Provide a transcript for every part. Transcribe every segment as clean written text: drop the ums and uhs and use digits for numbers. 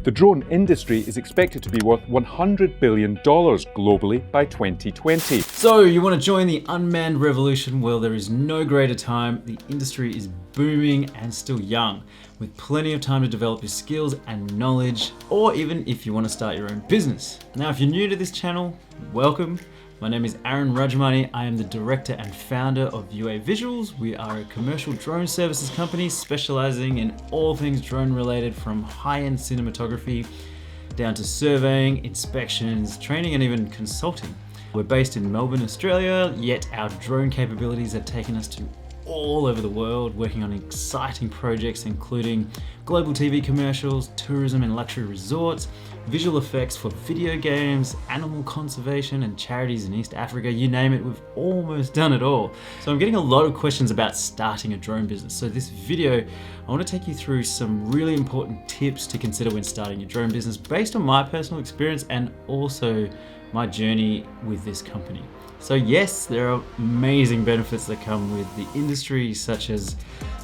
The drone industry is expected to be worth $100 billion globally by 2020. So you want to join the unmanned revolution? Well, there is no greater time. The industry is booming and still young, with plenty of time to develop your skills and knowledge, or even if you want to start your own business. Now, if you're new to this channel, welcome. My name is Aaron Rajamani. I am the director and founder of UAVISUALS. We are a commercial drone services company specializing in all things drone related, from high-end cinematography down to surveying, inspections, training, and even consulting. We're based in Melbourne, Australia, yet our drone capabilities have taken us to all over the world, working on exciting projects including global TV commercials, tourism and luxury resorts, visual effects for video games, animal conservation and charities in East Africa, you name it, we've almost done it all. So I'm getting a lot of questions about starting a drone business. So this video, I want to take you through some really important tips to consider when starting your drone business based on my personal experience and also my journey with this company. So yes, there are amazing benefits that come with the industry, such as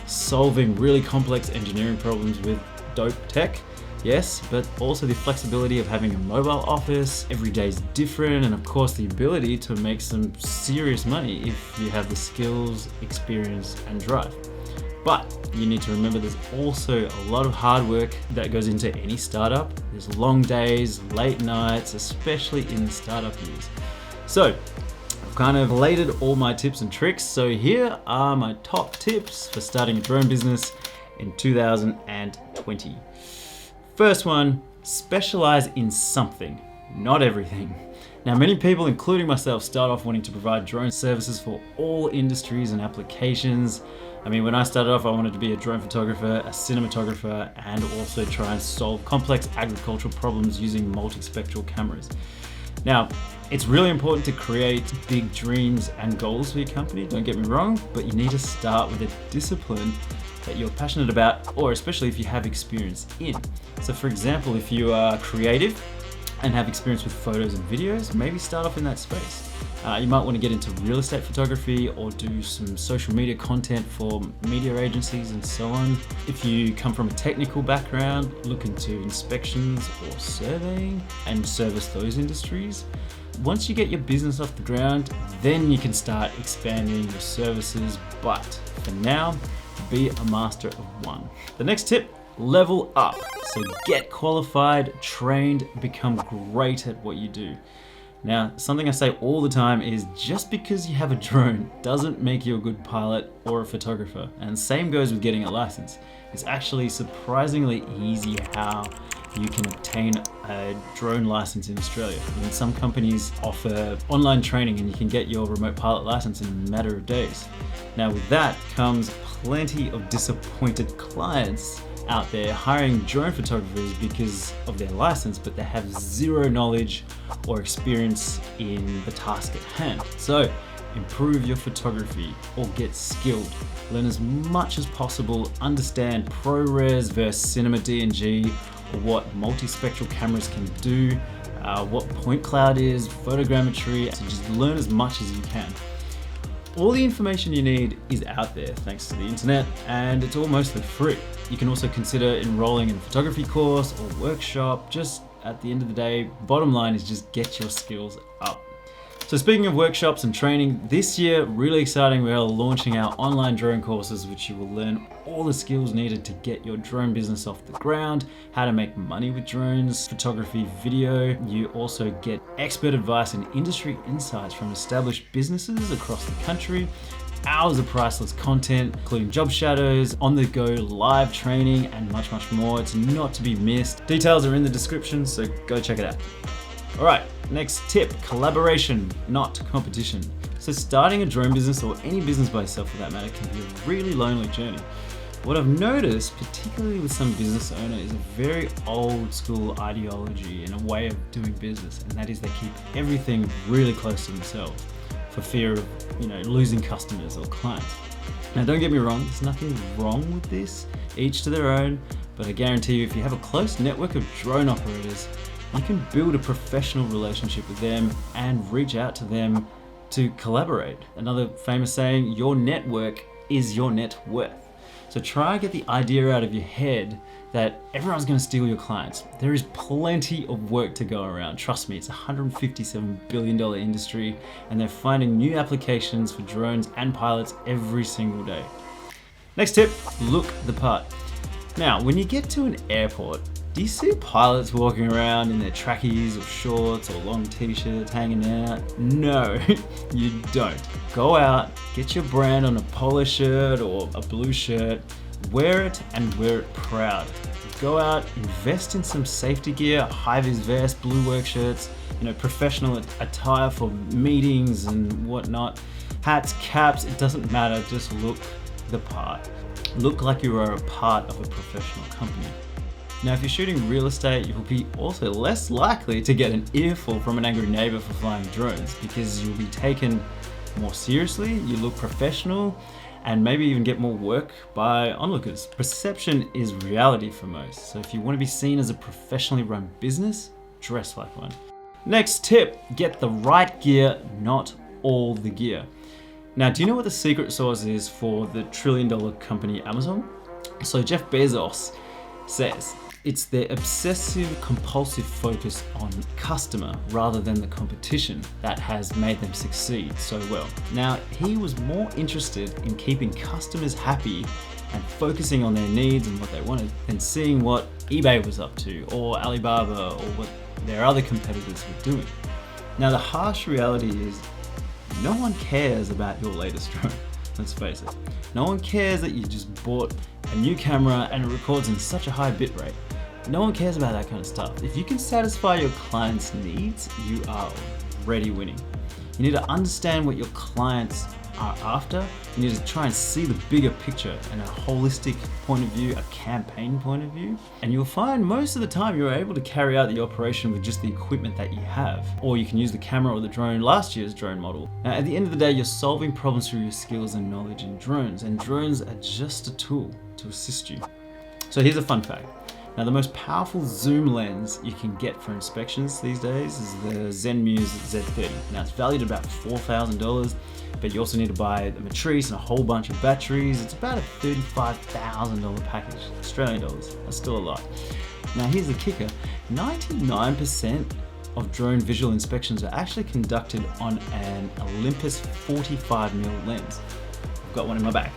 solving really complex engineering problems with dope tech, yes, but also the flexibility of having a mobile office. Every day is different, and of course the ability to make some serious money if you have the skills, experience, and drive. But you need to remember there's also a lot of hard work that goes into any startup. There's long days, late nights, especially in the startup years. So I've kind of collated all my tips and tricks. So here are my top tips for starting a drone business in 2020. First one, specialize in something, not everything. Now, many people, including myself, start off wanting to provide drone services for all industries and applications. I mean, when I started off, I wanted to be a drone photographer, a cinematographer, and also try and solve complex agricultural problems using multispectral cameras. Now, it's really important to create big dreams and goals for your company, don't get me wrong, but you need to start with a discipline that you're passionate about, or especially if you have experience in. So for example, if you are creative and have experience with photos and videos, maybe start off in that space. You might want to get into real estate photography or do some social media content for media agencies and so on. If you come from a technical background, look into inspections or surveying and service those industries. Once you get your business off the ground, then you can start expanding your services. But for now, be a master of one. The next tip, level up. So get qualified, trained, become great at what you do. Now, something I say all the time is just because you have a drone doesn't make you a good pilot or a photographer. And same goes with getting a license. It's actually surprisingly easy how you can obtain a drone license in Australia. I mean, some companies offer online training and you can get your remote pilot license in a matter of days. Now, with that comes plenty of disappointed clients out there hiring drone photographers because of their license, but they have zero knowledge or experience in the task at hand. So improve your photography or get skilled. Learn as much as possible, understand ProRes versus Cinema DNG, or what multispectral cameras can do, what point cloud is, photogrammetry. So just learn as much as you can. All the information you need is out there thanks to the internet, and it's all mostly free. You can also consider enrolling in a photography course or workshop. Just at the end of the day, bottom line is just get your skills up. So speaking of workshops and training, this year, really exciting, we are launching our online drone courses, which you will learn all the skills needed to get your drone business off the ground, how to make money with drones, photography, video. You also get expert advice and industry insights from established businesses across the country, hours of priceless content, including job shadows, on-the-go live training, and much, much more. It's not to be missed. Details are in the description, so go check it out. All right, next tip, collaboration, not competition. So starting a drone business, or any business by yourself for that matter, can be a really lonely journey. What I've noticed, particularly with some business owners, is a very old school ideology and a way of doing business, and that is they keep everything really close to themselves for fear of, losing customers or clients. Now, don't get me wrong, there's nothing wrong with this, each to their own, but I guarantee you if you have a close network of drone operators, you can build a professional relationship with them and reach out to them to collaborate. Another famous saying, your network is your net worth. So try and get the idea out of your head that everyone's going to steal your clients. There is plenty of work to go around. Trust me, it's a $157 billion industry, and they're finding new applications for drones and pilots every single day. Next tip, look the part. Now, when you get to an airport, do you see pilots walking around in their trackies or shorts or long t-shirts hanging out? No, you don't. Go out, get your brand on a polo shirt or a blue shirt, wear it and wear it proud. Go out, invest in some safety gear, high-vis vest, blue work shirts, professional attire for meetings and whatnot. Hats, caps, it doesn't matter, just look the part. Look like you are a part of a professional company. Now, if you're shooting real estate, you'll be also less likely to get an earful from an angry neighbor for flying drones because you'll be taken more seriously, you look professional, and maybe even get more work by onlookers. Perception is reality for most, so if you want to be seen as a professionally run business, dress like one. Next tip, get the right gear, not all the gear. Now, do you know what the secret sauce is for the trillion-dollar company Amazon? So Jeff Bezos says it's their obsessive compulsive focus on customer rather than the competition that has made them succeed so well. Now, he was more interested in keeping customers happy and focusing on their needs and what they wanted than seeing what eBay was up to or Alibaba or what their other competitors were doing. Now, the harsh reality is no one cares about your latest drone. Let's face it. No one cares that you just bought a new camera and it records in such a high bit rate. No one cares about that kind of stuff. If you can satisfy your client's needs, you are already winning. You need to understand what your clients are after. You need to try and see the bigger picture and a holistic point of view, a campaign point of view. And you'll find most of the time you're able to carry out the operation with just the equipment that you have. Or you can use the camera or the drone, last year's drone model. Now, at the end of the day, you're solving problems through your skills and knowledge in drones. And drones are just a tool to assist you. So here's a fun fact. Now, the most powerful zoom lens you can get for inspections these days is the Zenmuse Z30. Now, it's valued at about $4,000, but you also need to buy the matrice and a whole bunch of batteries. It's about a $35,000 package, Australian dollars. That's still a lot. Now, here's the kicker. 99% of drone visual inspections are actually conducted on an Olympus 45mm lens. I've got one in my bag.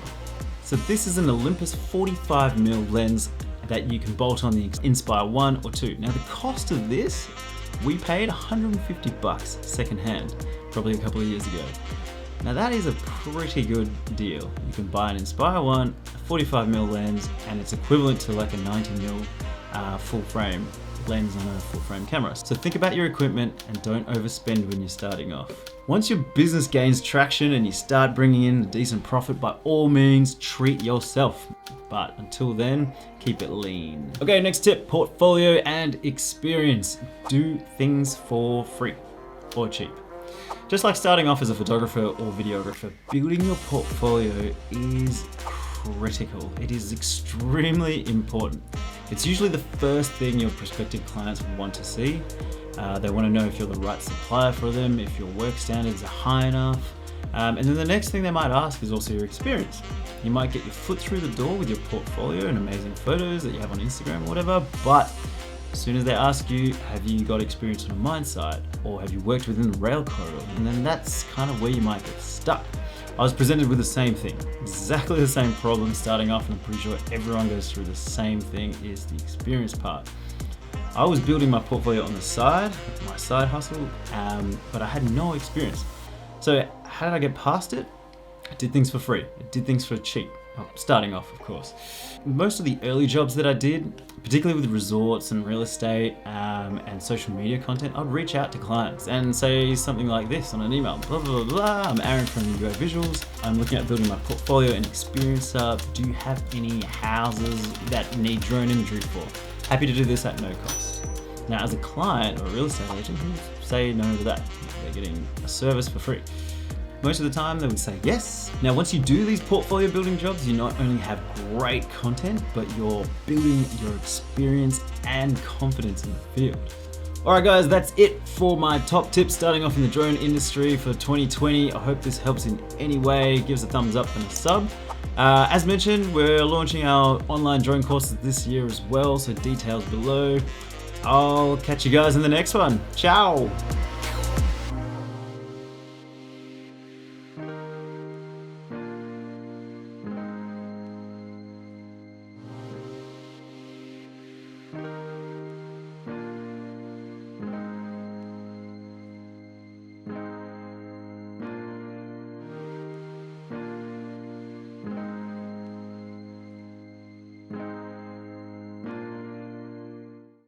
So this is an Olympus 45mm lens that you can bolt on the Inspire 1 or 2. Now, the cost of this, we paid $150 secondhand, probably a couple of years ago. Now, that is a pretty good deal. You can buy an Inspire 1, a 45mm lens, and it's equivalent to like a 90mm full frame lens on a full frame camera. So think about your equipment and don't overspend when you're starting off. Once your business gains traction and you start bringing in a decent profit, by all means, treat yourself. But until then, keep it lean. Okay, next tip, portfolio and experience. Do things for free or cheap. Just like starting off as a photographer or videographer, building your portfolio is critical. It is extremely important. It's usually the first thing your prospective clients want to see. They want to know if you're the right supplier for them, if your work standards are high enough. And then the next thing they might ask is also your experience. You might get your foot through the door with your portfolio and amazing photos that you have on Instagram or whatever, but as soon as they ask you, have you got experience on a mine site or have you worked within the rail corridor? And then that's kind of where you might get stuck. I was presented with the same thing, exactly the same problem starting off, and I'm pretty sure everyone goes through the same thing, is the experience part. I was building my portfolio on the side, my side hustle, but I had no experience. So how did I get past it? I did things for free. I did things for cheap. Starting off, of course. Most of the early jobs that I did, particularly with resorts and real estate and social media content, I'd reach out to clients and say something like this on an email. Blah, blah, blah, blah. I'm Aaron from UAVISUALS. I'm looking at building my portfolio and experience up. Do you have any houses that need drone imagery for? Happy to do this at no cost. Now, as a client or a real estate agent, who would say no to that? They're getting a service for free. Most of the time they would say yes. Now, once you do these portfolio building jobs, you not only have great content, but you're building your experience and confidence in the field. All right, guys, that's it for my top tips starting off in the drone industry for 2020. I hope this helps in any way. Give us a thumbs up and a sub. As mentioned, we're launching our online drone courses this year as well, so details below. I'll catch you guys in the next one. Ciao!